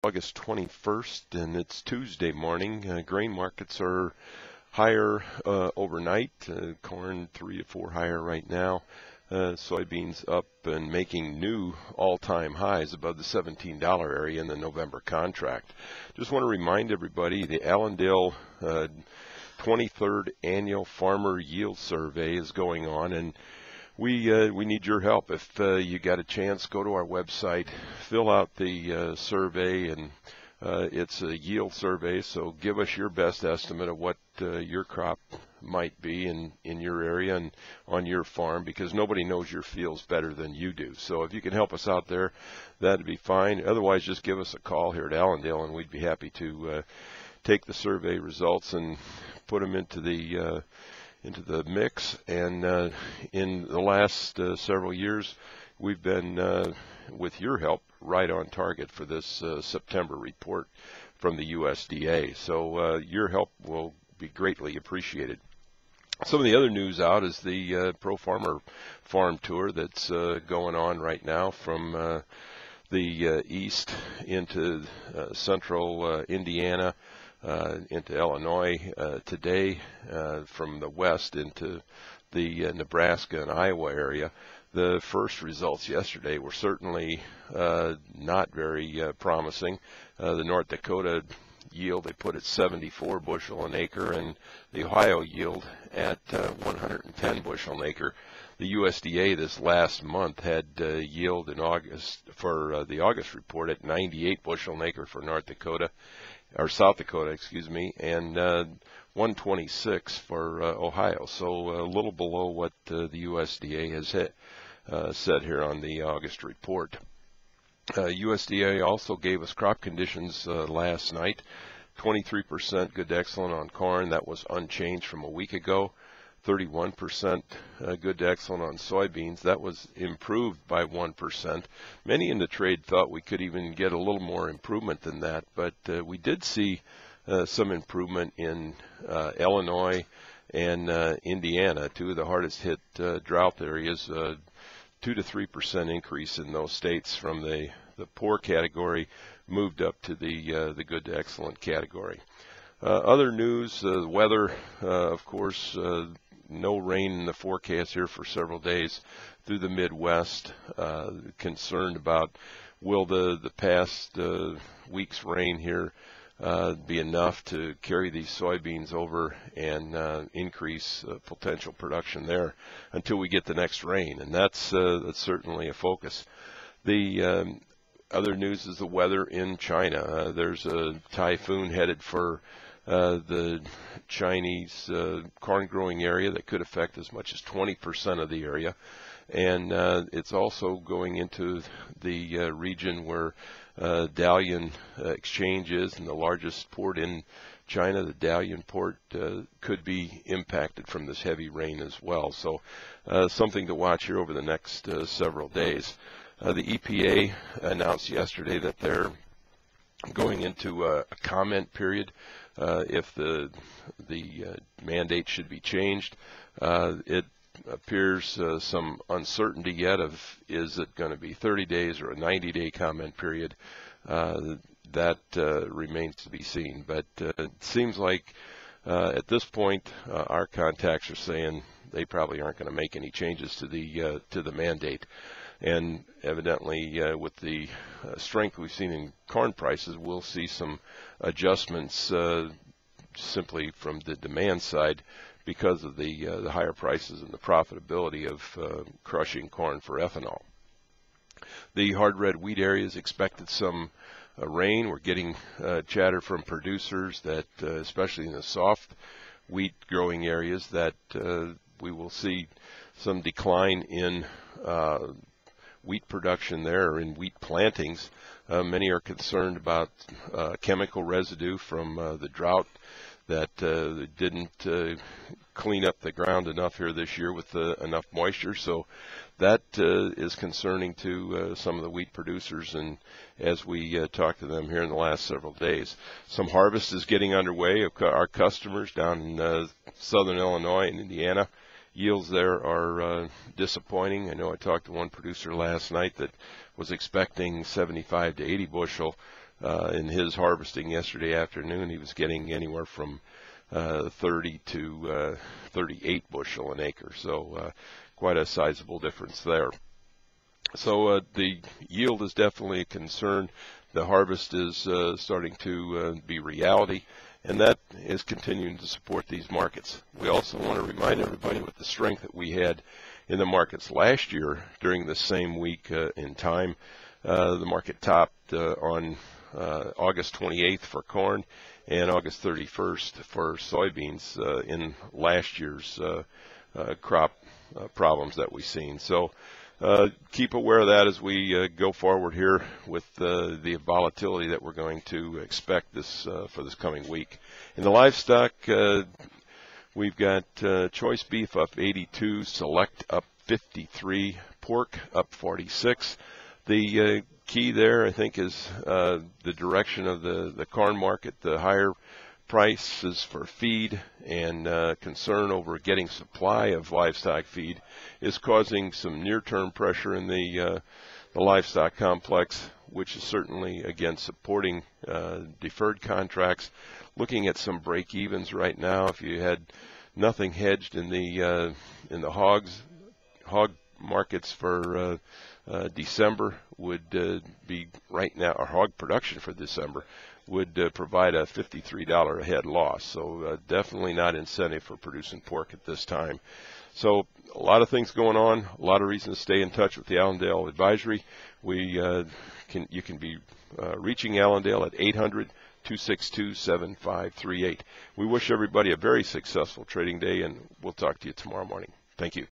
August 21st, and it's Tuesday morning. Grain markets are higher overnight. Corn 3 to 4 higher right now. Soybeans up and making new all-time highs above the $17 area in the November contract. Just want to remind everybody the Allendale 23rd Annual Farmer Yield Survey is going on, and we need your help. If you got a chance, go to our website, fill out the survey, and it's a yield survey, so give us your best estimate of what your crop might be in your area and on your farm, because nobody knows your fields better than you do. So if you can help us out there, that'd be fine. Otherwise, just give us a call here at Allendale, and we'd be happy to take the survey results and put them into the mix. And in the last several years, we've been, with your help, right on target for this September report from the USDA. So your help will be greatly appreciated. Some of the other news out is the Pro Farmer Farm Tour that's going on right now from the east into central Indiana, into Illinois today, from the west into the Nebraska and Iowa area. The first results yesterday were certainly not very promising. The North Dakota yield, they put at 74 bushel an acre, and the Ohio yield at 110 bushel an acre. The USDA this last month had yield in August for the August report at 98 bushel an acre for North Dakota, or South Dakota, excuse me, and 126 for Ohio. So a little below what the USDA has said here on the August report. USDA also gave us crop conditions last night. 23% good to excellent on corn. That was unchanged from a week ago. 31% good to excellent on soybeans. That was improved by 1%. Many in the trade thought we could even get a little more improvement than that, but we did see some improvement in Illinois and Indiana, two of the hardest hit drought areas. 2 to 3% increase in those states from the poor category moved up to the good to excellent category. Other news, weather, of course, no rain in the forecast here for several days through the Midwest. Concerned about will the past week's rain here be enough to carry these soybeans over and increase potential production there until we get the next rain, and that's certainly a focus. The other news is the weather in China. There's a typhoon headed for the Chinese corn growing area that could affect as much as 20% of the area, and it's also going into the region where Dalian exchange is, and the largest port in China, the Dalian port, could be impacted from this heavy rain as well. So something to watch here over the next several days. The EPA announced yesterday that they're going into a comment period if the mandate should be changed. It appears some uncertainty yet of is it going to be 30 days or a 90-day comment period. That remains to be seen. But it seems like at this point our contacts are saying they probably aren't going to make any changes to the mandate. And evidently, with the strength we've seen in corn prices, we'll see some adjustments simply from the demand side because of the higher prices and the profitability of crushing corn for ethanol. The hard red wheat areas expected some rain. We're getting chatter from producers that, especially in the soft wheat growing areas, that we will see some decline in wheat production there, or in wheat plantings. Many are concerned about chemical residue from the drought that didn't clean up the ground enough here this year with enough moisture. So that is concerning to some of the wheat producers, and as we talk to them here in the last several days. Some harvest is getting underway of our customers down in southern Illinois and Indiana. Yields there are disappointing. I know I talked to one producer last night that was expecting 75 to 80 bushel In his harvesting yesterday afternoon, he was getting anywhere from 30 to 38 bushel an acre, so quite a sizable difference there. So the yield is definitely a concern. The harvest is starting to be reality, and that is continuing to support these markets. We also want to remind everybody with the strength that we had in the markets last year during the same week in time. The market topped on August 28th for corn and August 31st for soybeans in last year's crop problems that we've seen. So keep aware of that as we go forward here with the volatility that we're going to expect for this coming week. In the livestock, we've got choice beef up 82, select up 53, pork up 46. The key there, I think, is the direction of the corn market. The higher prices for feed and concern over getting supply of livestock feed is causing some near-term pressure in the livestock complex, which is certainly, again, supporting deferred contracts. Looking at some break-evens right now, if you had nothing hedged in the hog markets for December would be right now, or hog production for December would provide a $53 a head loss. So definitely not incentive for producing pork at this time. So a lot of things going on, a lot of reasons to stay in touch with the Allendale Advisory. You can be reaching Allendale at 800-262-7538. We wish everybody a very successful trading day, and we'll talk to you tomorrow morning. Thank you.